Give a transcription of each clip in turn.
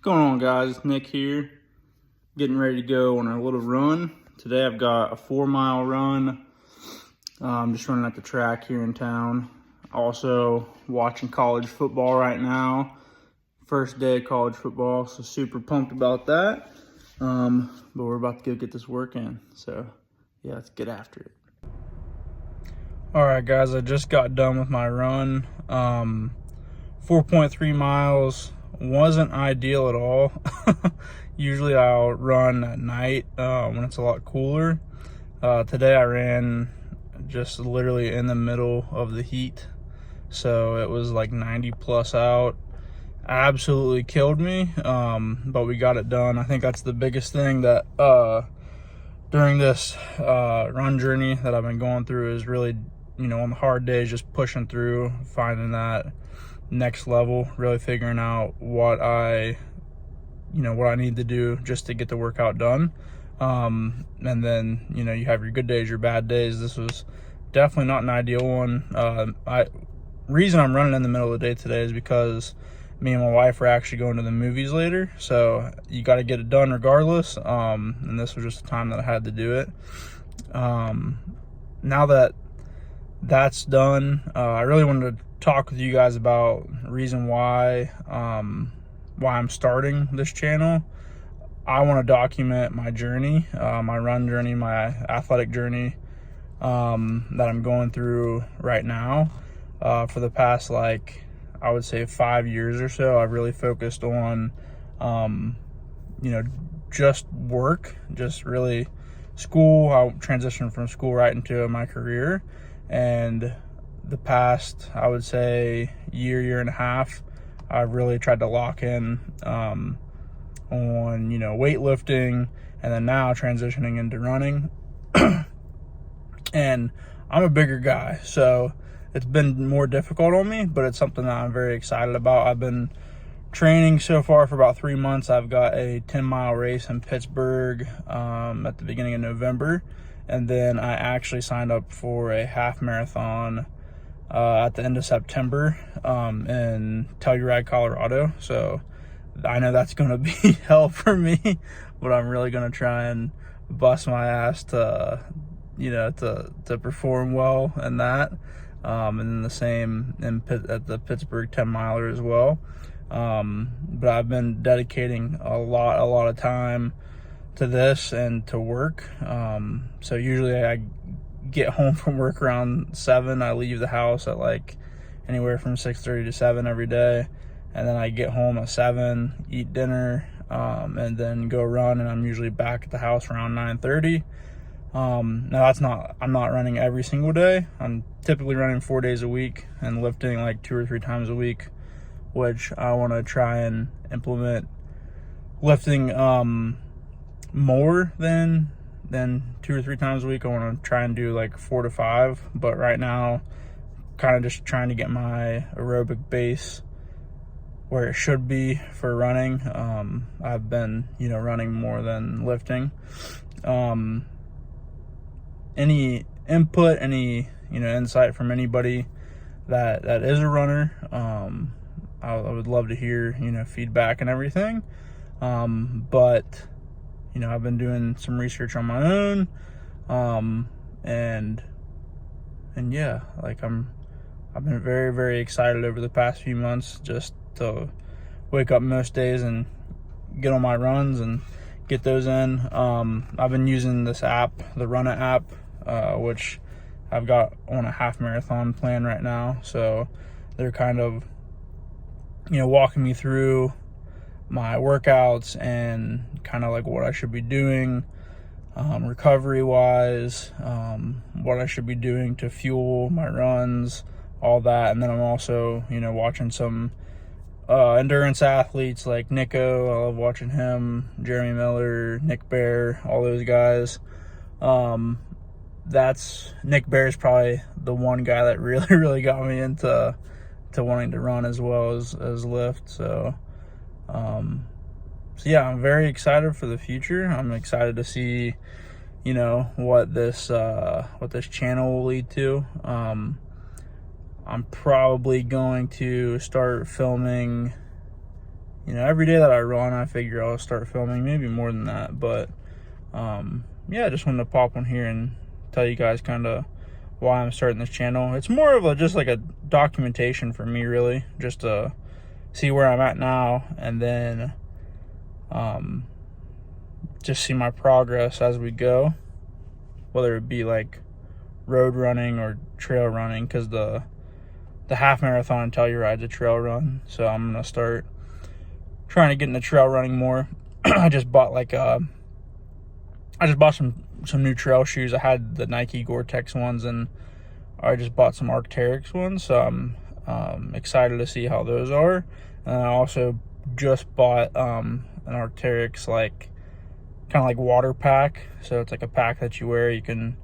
What's going on, guys? It's Nick here, getting ready to go on a little run. Today I've got a 4-mile run. I'm just running at the track here in town. Also watching college football right now. First day of college football, so super pumped about that. But we're about to go get this work in. So yeah, let's get after it. All right, guys, I just got done with my run. 4.3 miles. Wasn't ideal at all. Usually I'll run at night when it's a lot cooler. Today I ran just literally in the middle of the heat. So it was like 90 plus out. Absolutely killed me, but we got it done. I think that's the biggest thing that during this run journey that I've been going through is really, on the hard days, just pushing through, finding that next level, really figuring out what I need to do just to get the workout done. And then, you have your good days, your bad days. This was definitely not an ideal one. Reason I'm running in the middle of the day today is because me and my wife are actually going to the movies later. So you got to get it done regardless. And this was just the time that I had to do it. Now that that's done, I really wanted to talk with you guys about the reason why I'm starting this channel. I want to document my journey, my run journey, my athletic journey that I'm going through right now. For the past, I would say 5 years or so, I've really focused on, just work, just really school. I transitioned from school right into my career, and the past, I would say, year and a half, I've really tried to lock in on, weightlifting, and then now transitioning into running. And I'm a bigger guy, so it's been more difficult on me, but it's something that I'm very excited about. I've been training so far for about 3 months. I've got a 10-mile race in Pittsburgh at the beginning of November, and then I actually signed up for a half marathon at the end of September in Telluride, Colorado. So I know that's going to be hell for me, but I'm really going to try and bust my ass to perform well in that. And then the same at the Pittsburgh 10-miler as well. But I've been dedicating a lot of time to this and to work. So usually I get home from work around 7. I leave the house at anywhere from 6:30 to 7 every day, and then I get home at 7, eat dinner, and then go run, and I'm usually back at the house around 9:30. Now I'm not running every single day. I'm typically running 4 days a week and lifting 2 or 3 times a week, which I want to try and implement lifting more than 2 or 3 times a week. I want to try and do 4 to 5, but right now kind of just trying to get my aerobic base where it should be for running. I've been running more than lifting. Any input, any insight from anybody that is a runner, I would love to hear feedback and everything. But I've been doing some research on my own, and yeah, I've been very, very excited over the past few months just to wake up most days and get on my runs and get those in. I've been using this app, the Runit app, which I've got on a half marathon plan right now. So they're kind of, walking me through my workouts and kind of what I should be doing recovery wise, what I should be doing to fuel my runs, all that. And then I'm also, watching some endurance athletes like Nico. I love watching him, Jeremy Miller, Nick Bare, all those guys. Nick Bare is probably the one guy that really got me into wanting to run as well as lift. So yeah, I'm very excited for the future. I'm excited to see, what this channel will lead to. I'm probably going to start filming you know, every day that I run, I figure I'll start filming, maybe more than that. But yeah, I just wanted to pop on here and tell you guys kind of why I'm starting this channel. It's more of just like a documentation for me, really, just to see where I'm at now, and then just see my progress as we go, whether it be like road running or trail running, because the half marathon in Telluride's a trail run, so I'm gonna start trying to get into trail running more. I just bought some new trail shoes. I had the Nike Gore-Tex ones, and I just bought some Arc'teryx ones, so I'm excited to see how those are. And I also just bought an Arc'teryx kind of like water pack. So it's like a pack that you wear. You can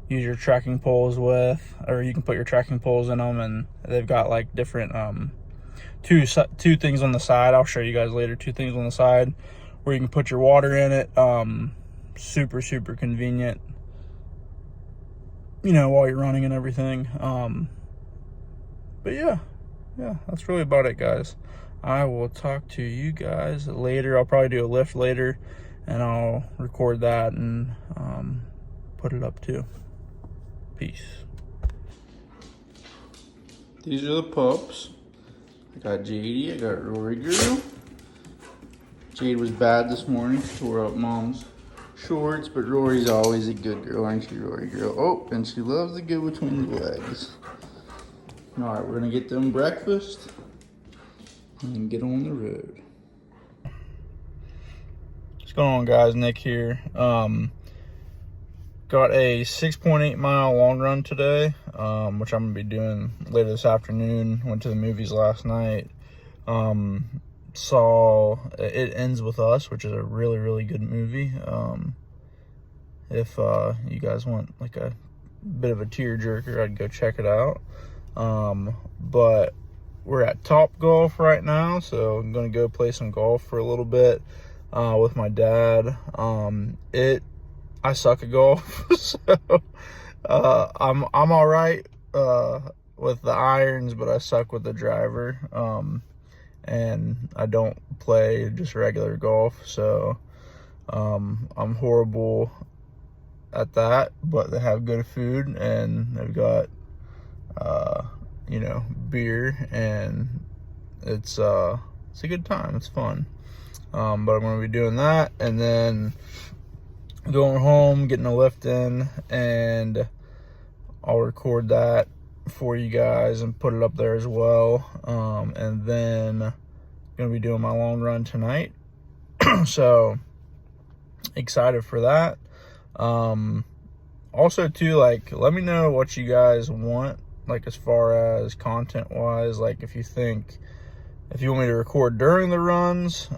use your trekking poles with, or you can put your trekking poles in them, and they've got like different two things on the side. I'll show you guys later. 2 things on the side where you can put your water in it. Super convenient, you know, while you're running and everything. But yeah, that's really about it, guys. I will talk to you guys later. I'll probably do a lift later, and I'll record that and put it up too. Peace. These are the pups. I got JD, I got Rory Girl. Jade was bad this morning, tore up Mom's shorts, but Rory's always a good girl, aren't you, Rory Girl? Oh, and she loves to go between the legs. All right, we're gonna get them breakfast and get on the road. What's going on, guys? Nick here. Got a 6.8 mile long run today, which I'm gonna be doing later this afternoon. Went to the movies last night. Saw It Ends With Us, which is a really good movie. If you guys want like a bit of a tearjerker, I'd go check it out. But we're at Top Golf right now, so I'm gonna go play some golf for a little bit with my dad. I suck at golf, so I'm all right with the irons, but I suck with the driver. And I don't play just regular golf, so I'm horrible at that. But they have good food, and they've got you know, beer, and it's a good time. It's fun. But I'm gonna be doing that, and then going home, getting a lift in, and I'll record that for you guys and put it up there as well. And then gonna be doing my long run tonight. So excited for that. Also too, like, let me know what you guys want, like as far as content wise. Like if you want me to record during the runs,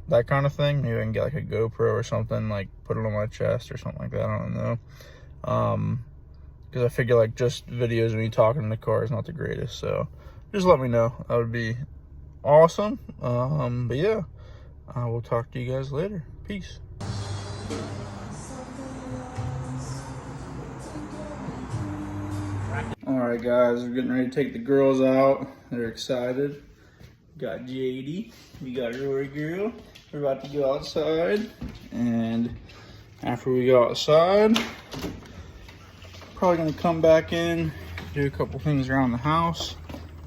that kind of thing. Maybe I can get like a GoPro or something, like put it on my chest or something like that. I don't know. Because I figure like just videos of me talking in the car is not the greatest. So just let me know. That would be awesome. But yeah, I will talk to you guys later. Peace. All right, guys, we're getting ready to take the girls out. They're excited. Got JD, we got Rory Girl. We're about to go outside, and after we go outside, probably gonna come back in, do a couple things around the house,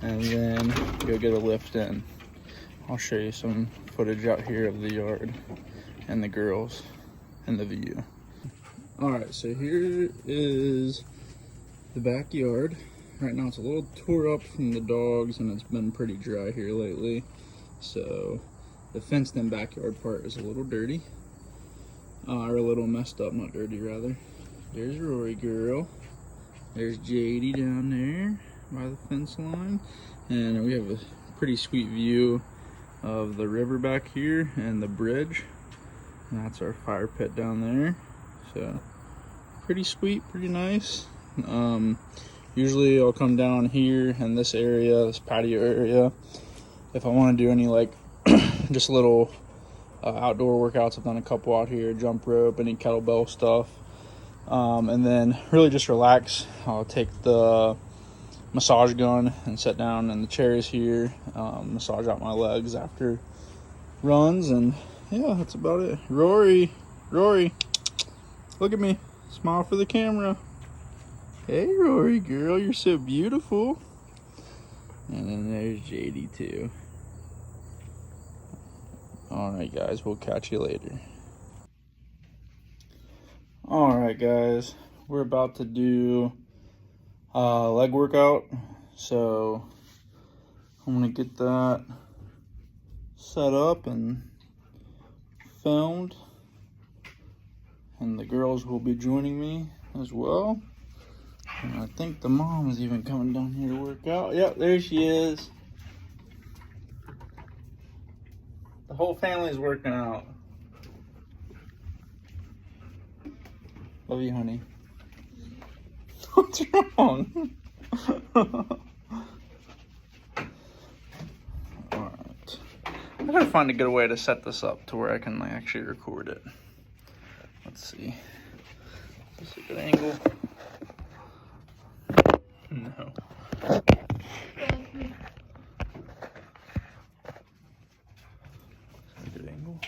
and then go get a lift in. I'll show you some footage out here of the yard and the girls and the view. All right, so here is the backyard. Right now it's a little tore up from the dogs, and it's been pretty dry here lately. So the fenced in backyard part is a little dirty, or a little messed up, not dirty rather. There's Rory Girl. There's JD down there by the fence line. And we have a pretty sweet view of the river back here and the bridge. And that's our fire pit down there. So pretty sweet, pretty nice. Usually I'll come down here in this area, this patio area, if I want to do any like just little outdoor workouts. I've done a couple out here, jump rope, any kettlebell stuff, and then really just relax. I'll take the massage gun and sit down in the chairs here, massage out my legs after runs, and yeah, that's about it. Rory, look at me, smile for the camera. Hey Rory girl, you're so beautiful. And then there's JD too. Alright guys, we'll catch you later. Alright guys, we're about to do a leg workout, so I'm gonna get that set up and filmed, and the girls will be joining me as well. And I think the mom is even coming down here to work out. Yep, there she is. The whole family's working out. Love you, honey. What's wrong? Alright. I gotta find a good way to set this up to where I can actually record it. Let's see. Is this a good angle? No. Is that a good angle?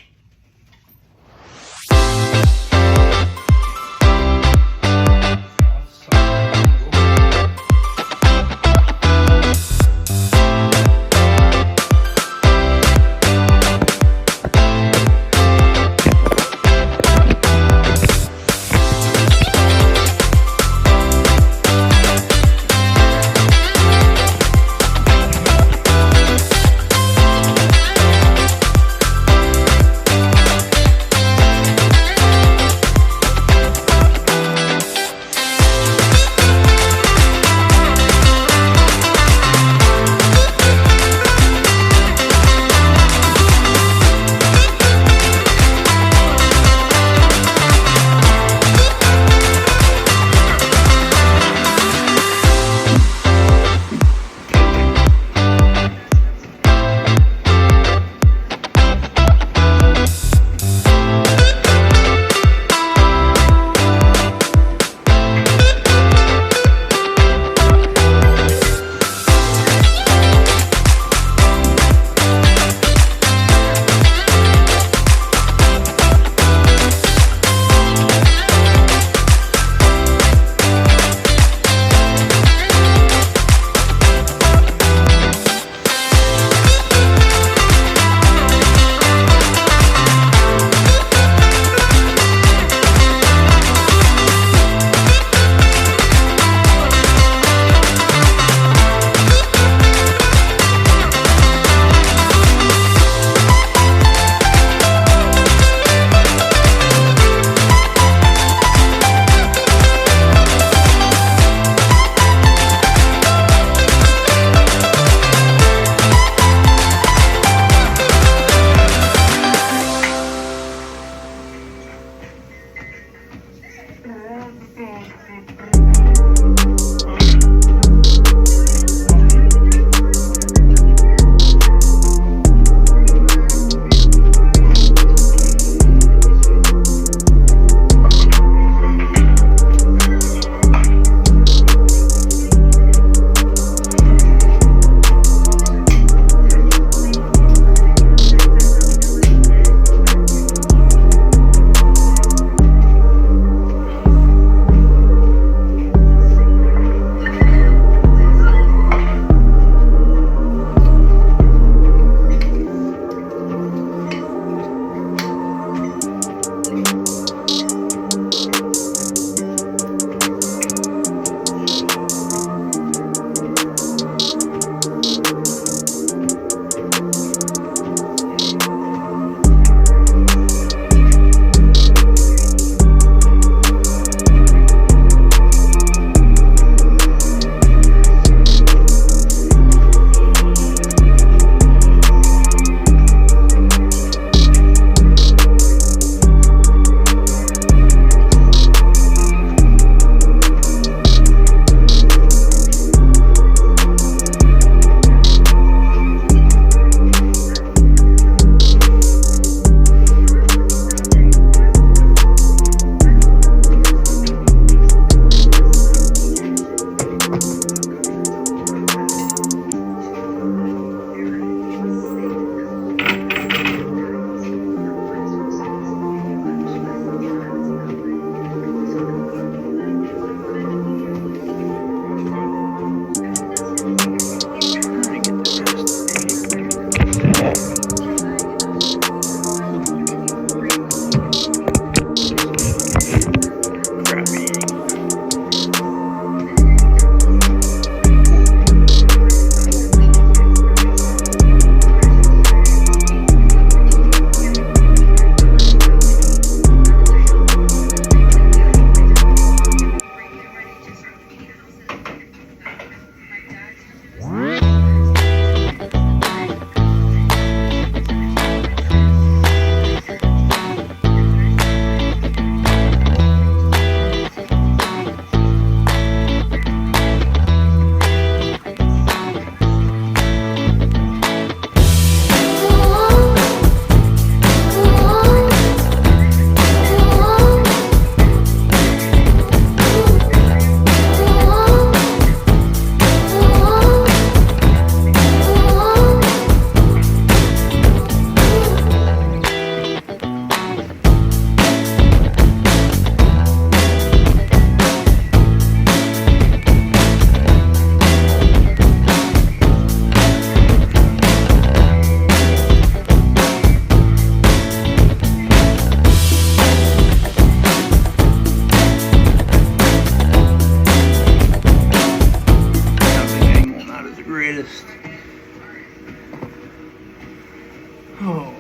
Oh.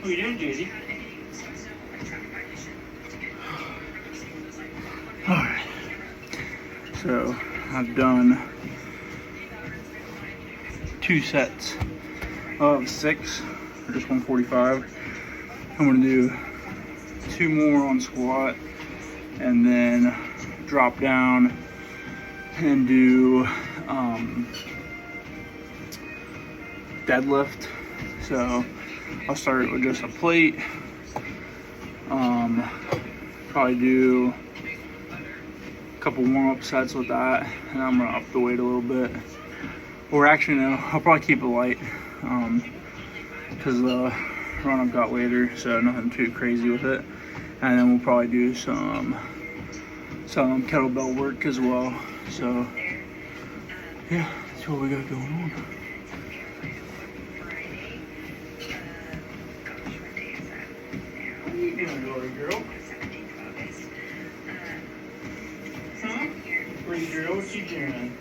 What are you doing, JD? Alright. So, I've done 2 sets of 6 for just 145. I'm going to do 2 more on squat and then drop down and do deadlift. So I'll start with just a plate, probably do a couple warm-up sets with that, and I'm gonna up the weight a little bit. Or actually no, I'll probably keep it light because the run I've got later, so nothing too crazy with it. And then we'll probably do some kettlebell work as well. So yeah, that's what we got going on. What are you doing, Glory girl? Huh? Pretty girl, what you doing?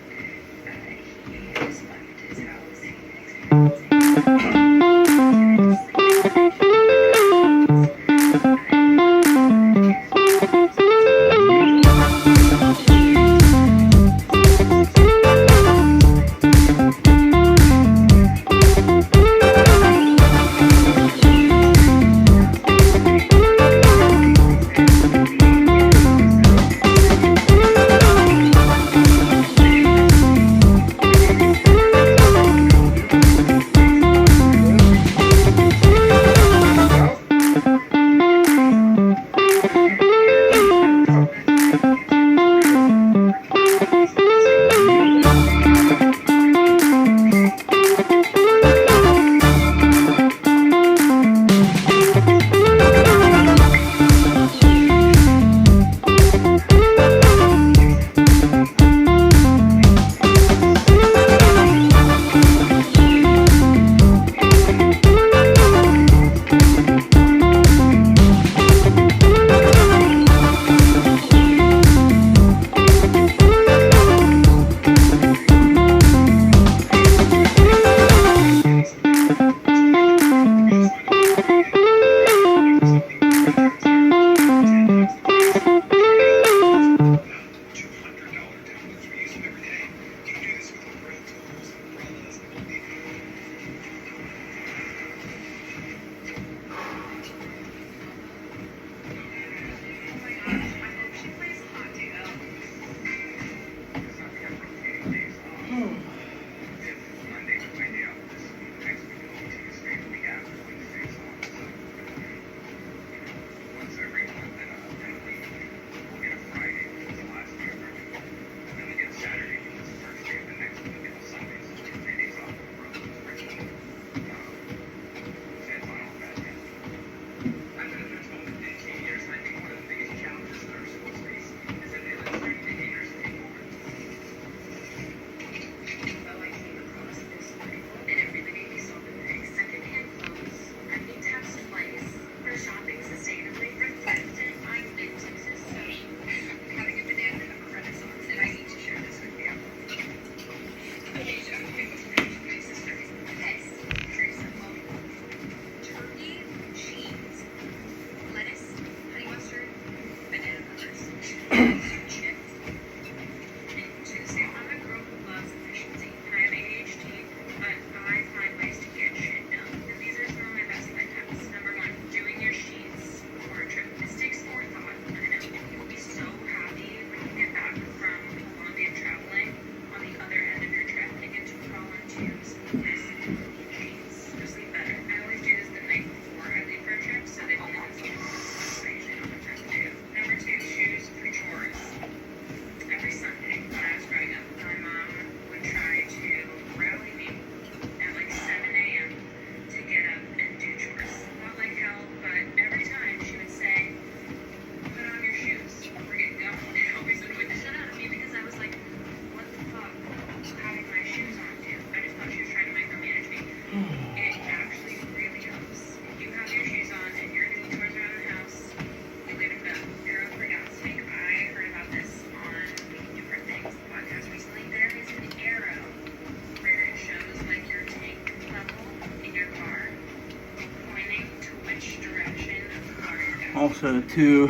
also too,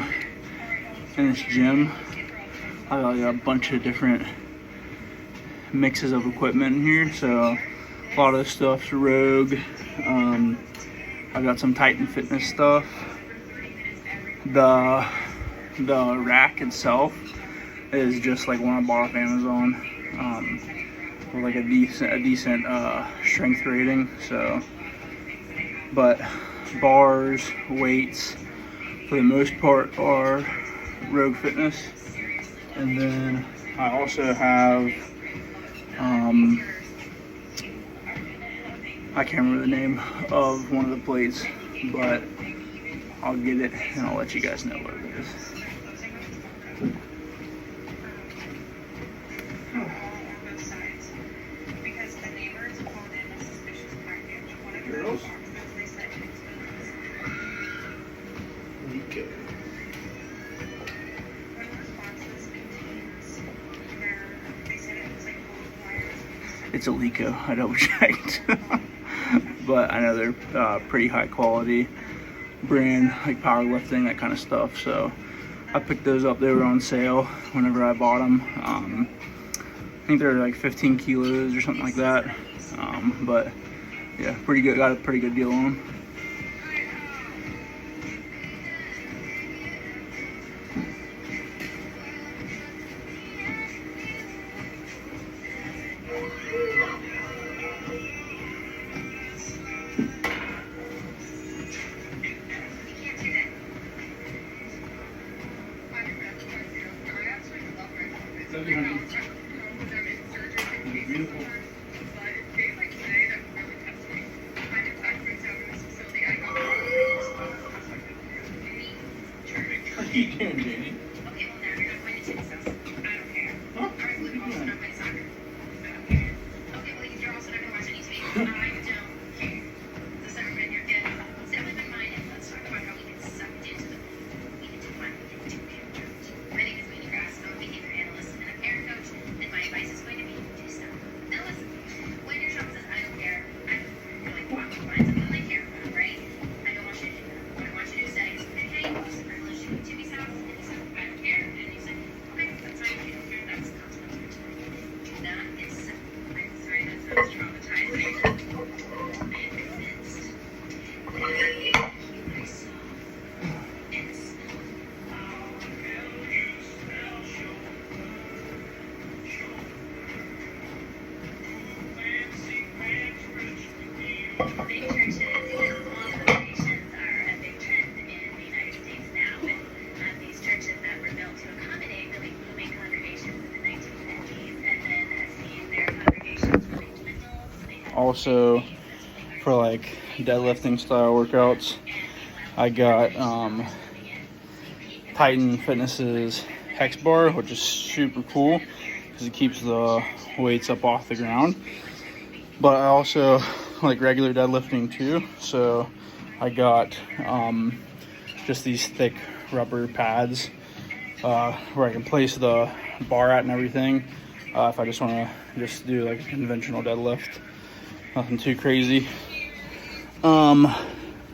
in this gym, I got a bunch of different mixes of equipment in here. So a lot of this stuff's Rogue. I got some Titan Fitness stuff. The rack itself is just like one I bought off Amazon, with like a decent strength rating. So, but bars, weights, for the most part, are Rogue Fitness. And then I also have, I can't remember the name of one of the plates, but I'll get it and I'll let you guys know what it is. Girls? Lico. It's a Lico, I double checked. But I know they're pretty high quality brand, like powerlifting, that kind of stuff. So I picked those up. They were on sale whenever I bought them. I think they're like 15 kilos or something like that. But yeah, pretty good. Got a pretty good deal on them. Beautiful. What are you doing, Jamie? Okay, well, now you're not going to tennis house. I don't care. Huh? All right, well, you're also not playing soccer. I don't care. Okay, well, you're also not going to watch any TV. I don't care. The summer been your dead. It's never been mine, and let's talk about how we get sucked into the we can do one, we can do character. My name is Winnie Grass, I'm a behavior analyst and a parent coach, and my advice is going to be do stuff. Now listen, when your child says, I don't care, you're like, wow, find something they care about, right? I don't want you to do that. What I want you to say is, okay, what's the privilege to Timmy's house? And he said, I don't care. And you say, okay, that's fine. If you don't care, that's the consequence for today. Do not accept. I'm sorry, that sounds traumatizing. I am convinced that you saw and smelled. Big churches with long locations are a big trend in the United States now, and these churches that were built to accommodate really booming congregations in the 1950s, and then have seen their congregations really dwindle. Also, for like deadlifting style workouts, I got Titan Fitness's Hex Bar, which is super cool because it keeps the weights up off the ground. But I also like regular deadlifting too, so I got just these thick rubber pads where I can place the bar at and everything if I just want to just do like a conventional deadlift, nothing too crazy. I'm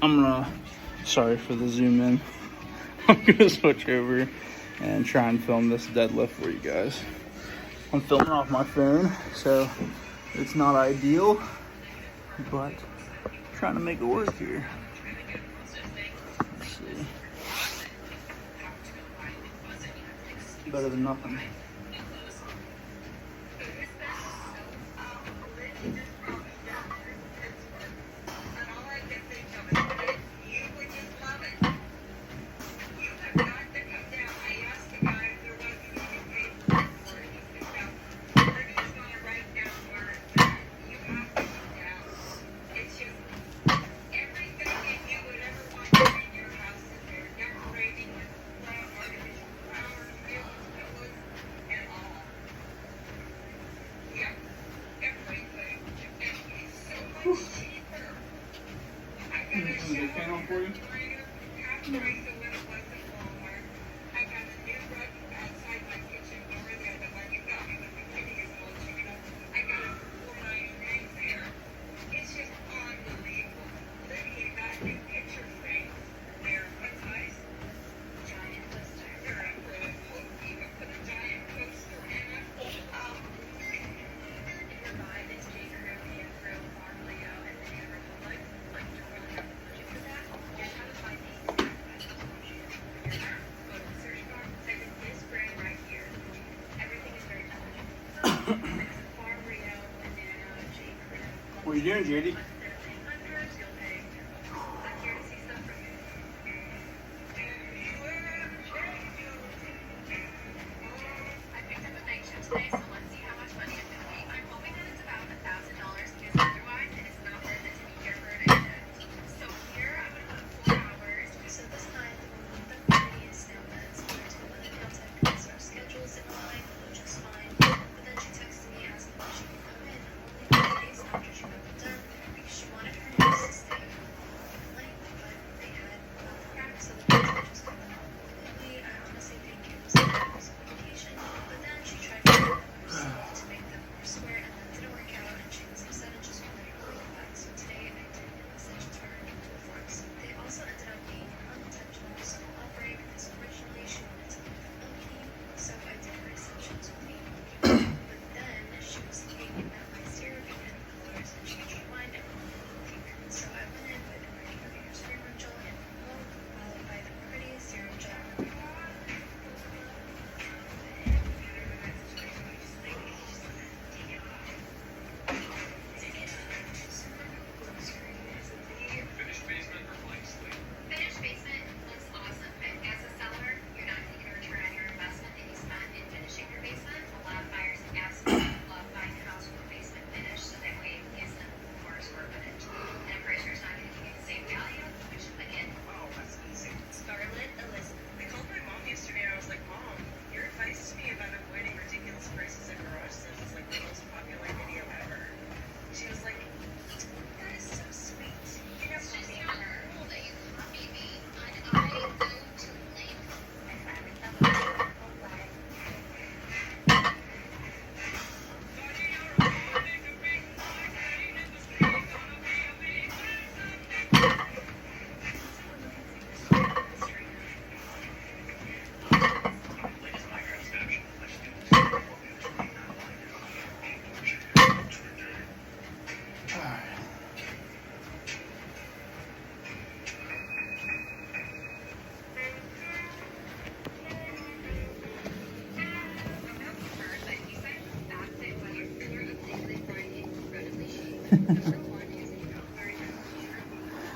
gonna, sorry for the zoom in, I'm gonna switch over and try and film this deadlift for you guys. I'm filming off my phone, so it's not ideal, but trying to make it work here. Let's see. Better than nothing. For you? What are you doing, JD?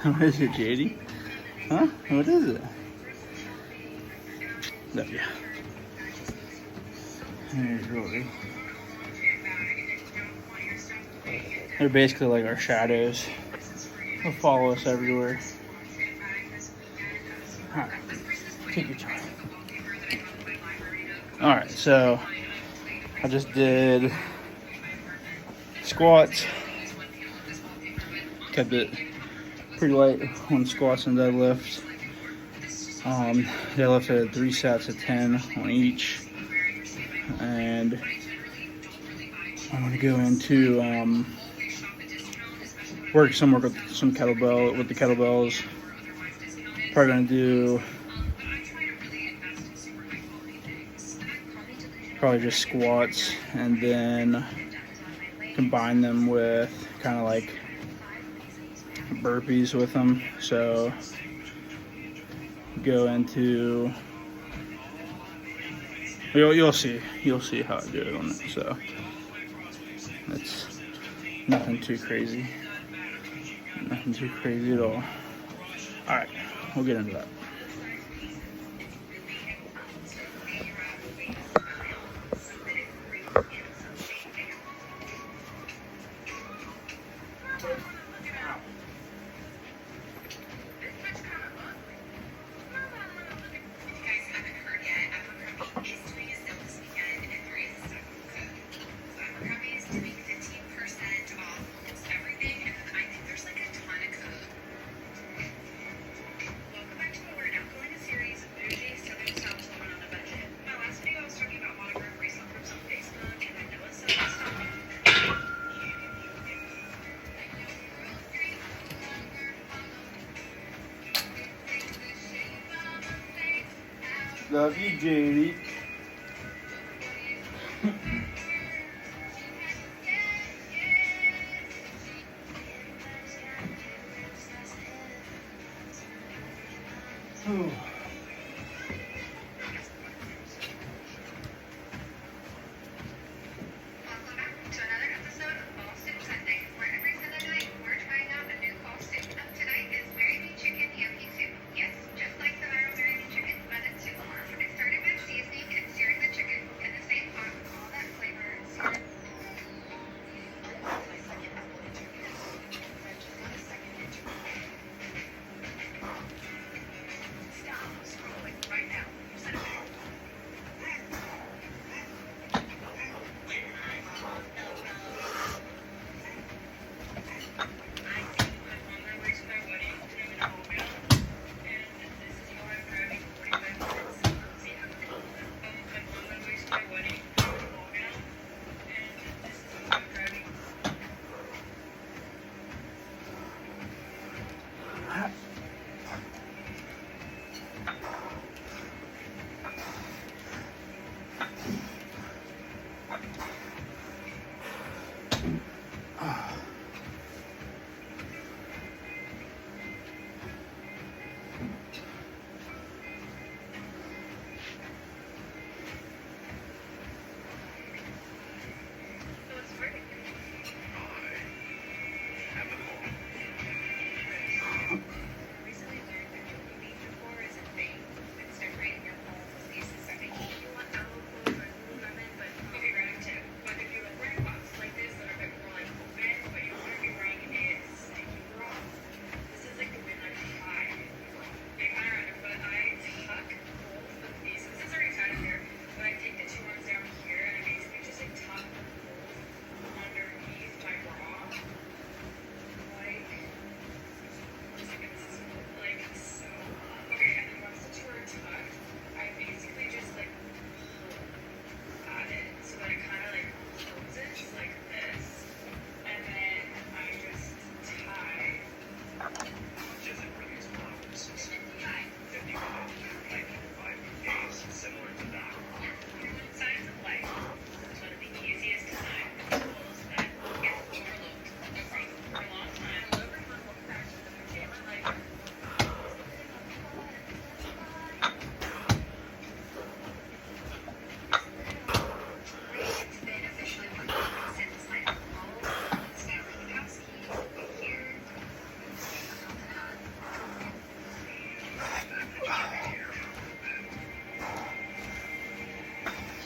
What is it, JD? Huh? What is it? No, yeah. Here's Rory. They're basically like our shadows. They'll follow us everywhere. Alright, take your time. Alright, so I just did squats. Kept it pretty light on squats and deadlifts. Deadlift at 3 sets of 10 on each. And I'm gonna go into work some with the kettlebells. Probably gonna do just squats and then combine them with kind of like burpees with them. So go into, you'll see how I do it on it. So it's nothing too crazy at all. All right, we'll get into that. Love you, JD.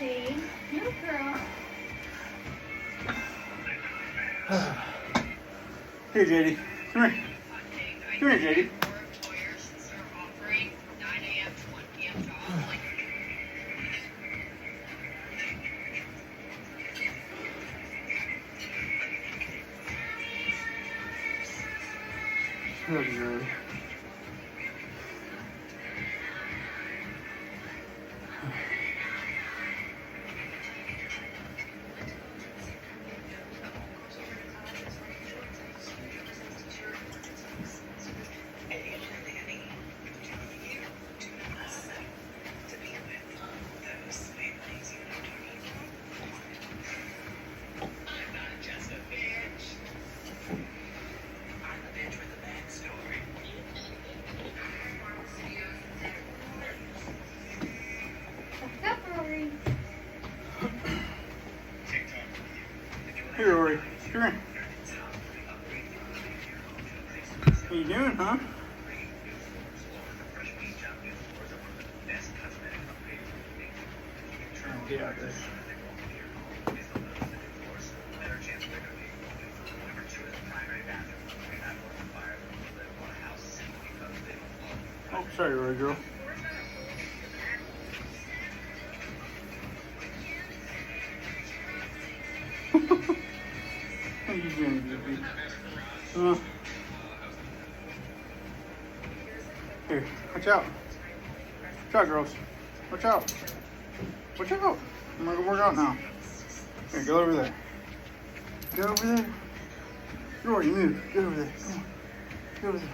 Jade, you girl. Here, JD. Come here. Come here, JD. Love you, really. Here, Rory. Come here. How you doing, huh? Oh, get out there. Oh, sorry, Rory girl. How you doing, baby? Here, watch out. Watch out, girls. Watch out. Watch out. I'm gonna go work out now. Here, go over there. Go over there. Rory, move. Go over there. Come on. Go over there.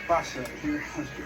Bicep here. Let's go.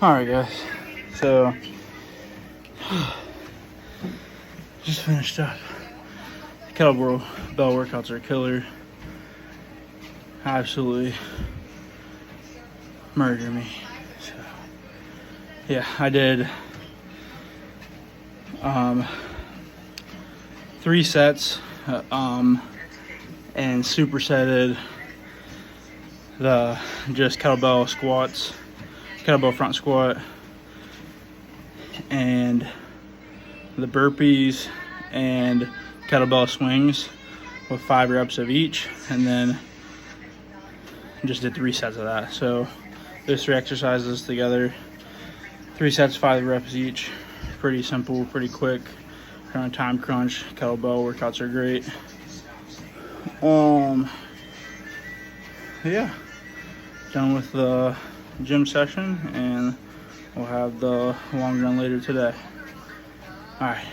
Alright guys, So just finished up. Kettlebell workouts are killer. Absolutely murder me. So yeah, I did 3 sets and supersetted the just kettlebell squats, kettlebell front squat, and the burpees and kettlebell swings with 5 reps of each, and then just did 3 sets of that. So those 3 exercises together, 3 sets, 5 reps each. Pretty simple, pretty quick. Kind of time crunch. Kettlebell workouts are great. Yeah, done with the gym session, and we'll have the long run later today. All right,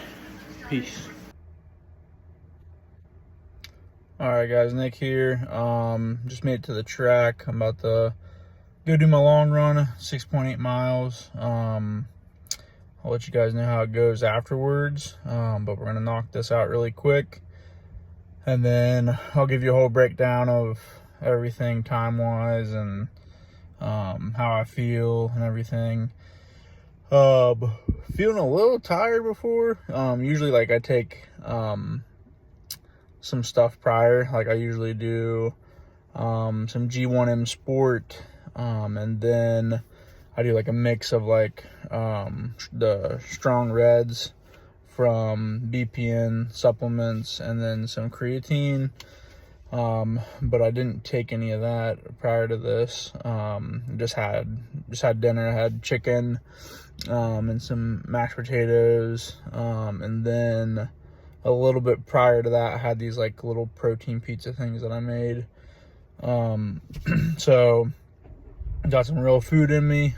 peace. All right, guys, Nick here. Just made it to the track. I'm about to go do my long run, 6.8 miles. I'll let you guys know how it goes afterwards, but we're gonna knock this out really quick, and then I'll give you a whole breakdown of everything time-wise and how I feel and everything. Feeling a little tired before. Usually, like, I take some stuff prior. Like, I usually do some G1M Sport, and then I do like a mix of like the Strong Reds from BPN supplements, and then some creatine. But I didn't take any of that prior to this. Just had dinner. I had chicken and some mashed potatoes, and then a little bit prior to that I had these like little protein pizza things that I made. So got some real food in me.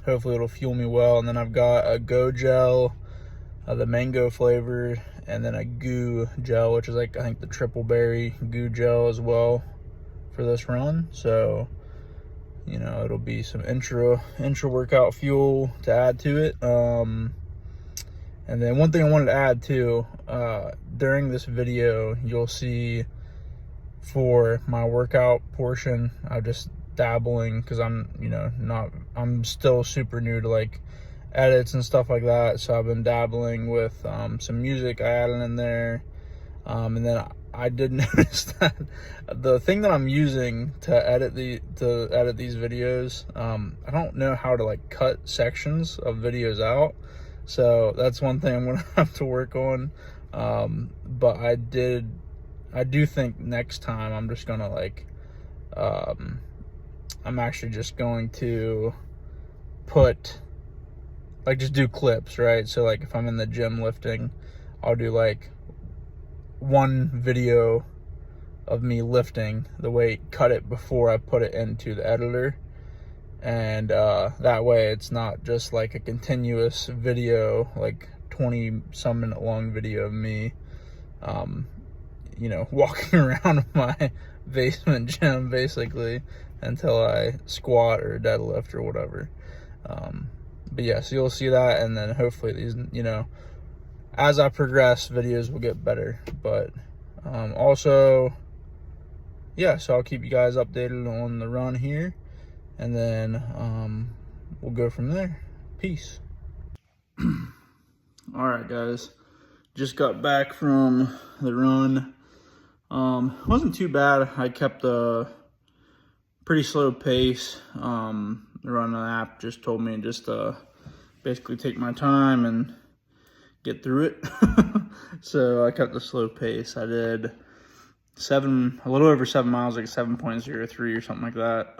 Hopefully it'll fuel me well. And then I've got a Go Gel, the mango flavored, and then a Goo Gel, which is like, I think, the triple berry Goo Gel as well for this run. So, you know, it'll be some intra workout fuel to add to it. And then one thing I wanted to add too, during this video, you'll see for my workout portion, I'm just dabbling, because I'm, you know, I'm still super new to like edits and stuff like that. So I've been dabbling with some music I added in there. And then I did notice that the thing that I'm using to edit these videos, I don't know how to like cut sections of videos out. So that's one thing I'm gonna have to work on. But I do think next time I'm just gonna like, I'm actually just going to put, like, just do clips, right? So like if I'm in the gym lifting, I'll do like one video of me lifting the weight, cut it before I put it into the editor. And that way it's not just like a continuous video, like 20-some minute long video of me, you know, walking around my basement gym basically until I squat or deadlift or whatever. But yeah, so you'll see that, and then hopefully these, you know, as I progress, videos will get better. But also, yeah, so I'll keep you guys updated on the run here, and then we'll go from there. Peace. All right, guys, just got back from the run. Wasn't too bad. I kept a pretty slow pace. The run app just told me just basically take my time and get through it. So I kept a slow pace. I did a little over 7 miles, like 7.03 or something like that.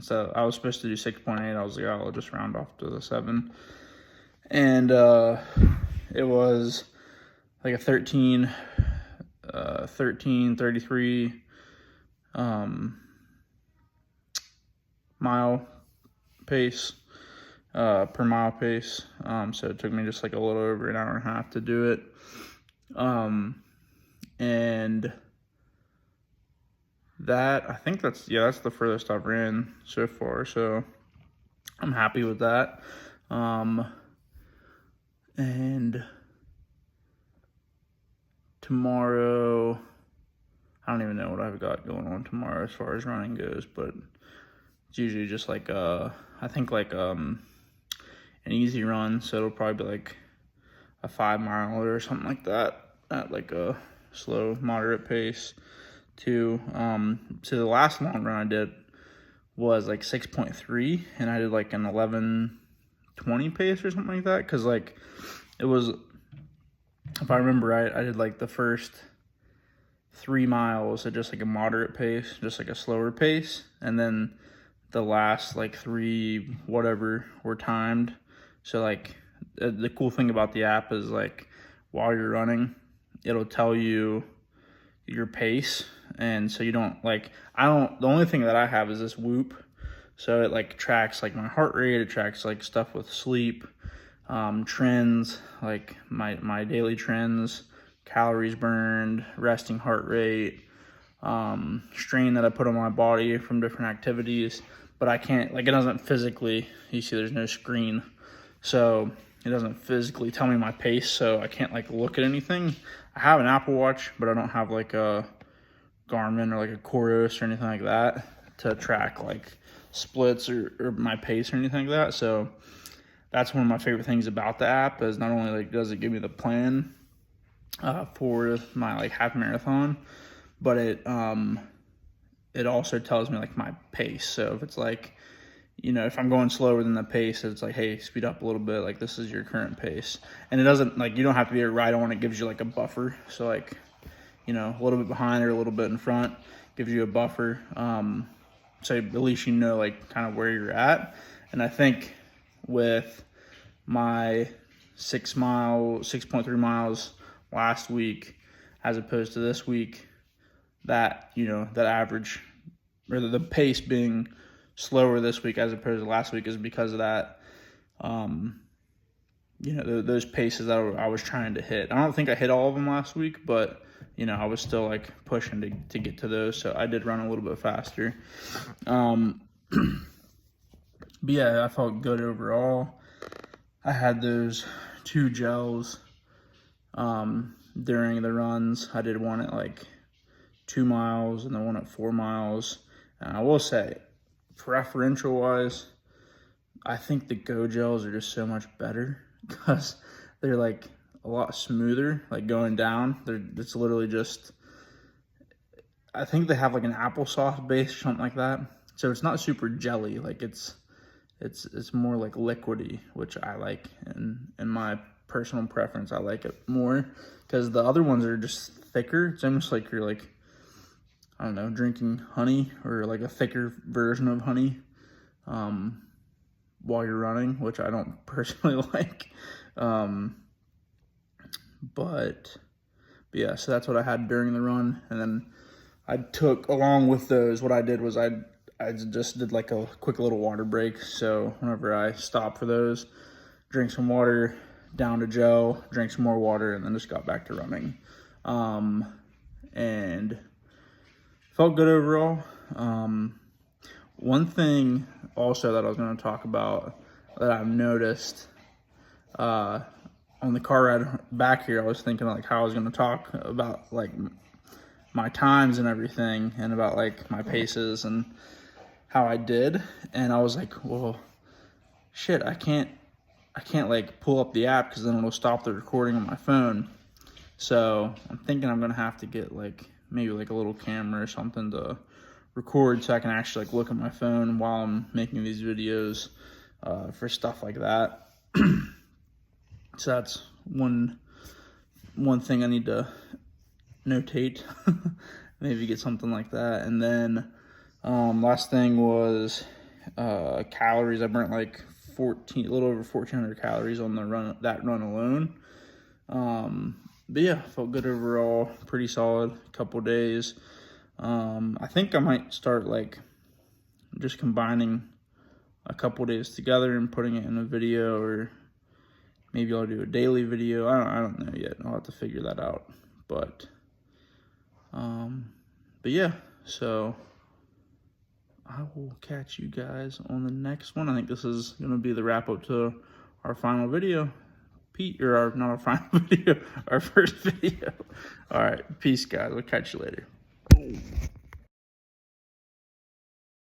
So I was supposed to do 6.8. I was like, oh, I'll just round off to the 7. And it was like a 13:33 mile pace, per mile pace. So it took me just like a little over an hour and a half to do it. And that, I think that's the furthest I've ran so far. So I'm happy with that. And tomorrow, I don't even know what I've got going on tomorrow as far as running goes, but it's usually just like I think like an easy run, so it'll probably be like a 5 mile or something like that at like a slow, moderate pace too. So the last long run I did was like 6.3, and I did like an 11:20 pace or something like that, because like it was, if I remember right, I did like the first 3 miles at just like a moderate pace, just like a slower pace, and then the last like 3 whatever were timed. So like the cool thing about the app is like while you're running, it'll tell you your pace, and so you don't like, the only thing that I have is this Whoop, so it like tracks like my heart rate, it tracks like stuff with sleep, trends, like my daily trends, calories burned, resting heart rate, strain that I put on my body from different activities. But I can't, like, it doesn't physically, you see there's no screen, so it doesn't physically tell me my pace, so I can't like look at anything. I have an Apple Watch, but I don't have like a Garmin or like a Coros or anything like that to track like splits or my pace or anything like that. So that's one of my favorite things about the app, is not only like does it give me the plan for my like half marathon, but it also tells me like my pace. So if it's like, you know, if I'm going slower than the pace, it's like, hey, speed up a little bit, like this is your current pace. And it doesn't, like, you don't have to be right on, it gives you like a buffer. So like, you know, a little bit behind or a little bit in front gives you a buffer. So at least you know like kind of where you're at. And I think with my 6.3 miles last week as opposed to this week, that, you know, that average or the pace being slower this week as opposed to last week is because of that. You know, those paces that I was trying to hit. I don't think I hit all of them last week, but you know, I was still like pushing to get to those, so I did run a little bit faster. But yeah, I felt good overall. I had those 2 gels during the runs. I did one at like 2 miles and then one at 4 miles. And I will say, preferential wise, I think the Go gels are just so much better because they're like a lot smoother, like going down. It's literally just, I think they have like an applesauce base or something like that. So it's not super jelly, like it's more like liquidy, which I like, and in my personal preference, I like it more because the other ones are just thicker. It's almost like you're like, I don't know, drinking honey or like a thicker version of honey while you're running, which I don't personally like. But yeah, so that's what I had during the run. And then I took, along with those, what I did was I just did like a quick little water break. So whenever I stopped for those, drink some water, down to gel, drink some more water, and then just got back to running. And felt good overall. One thing also that I was going to talk about that I've noticed on the car ride back here, I was thinking like how I was going to talk about like my times and everything, and about like my paces and how I did. And I was like, well, shit, I can't like pull up the app because then it'll stop the recording on my phone. So I'm thinking I'm gonna have to get like maybe like a little camera or something to record so I can actually like look at my phone while I'm making these videos for stuff like that. So that's one thing I need to notate. Maybe get something like that. And then last thing was calories. I burnt like a little over 1,400 calories on the run, that run alone. But yeah, felt good overall, pretty solid couple days. I think I might start like just combining a couple days together and putting it in a video, or maybe I'll do a daily video. I don't know yet. I'll have to figure that out. But yeah, so I will catch you guys on the next one. I think this is going to be the wrap up to our final video. Not our final video, our first video. All right, peace, guys. We'll catch you later.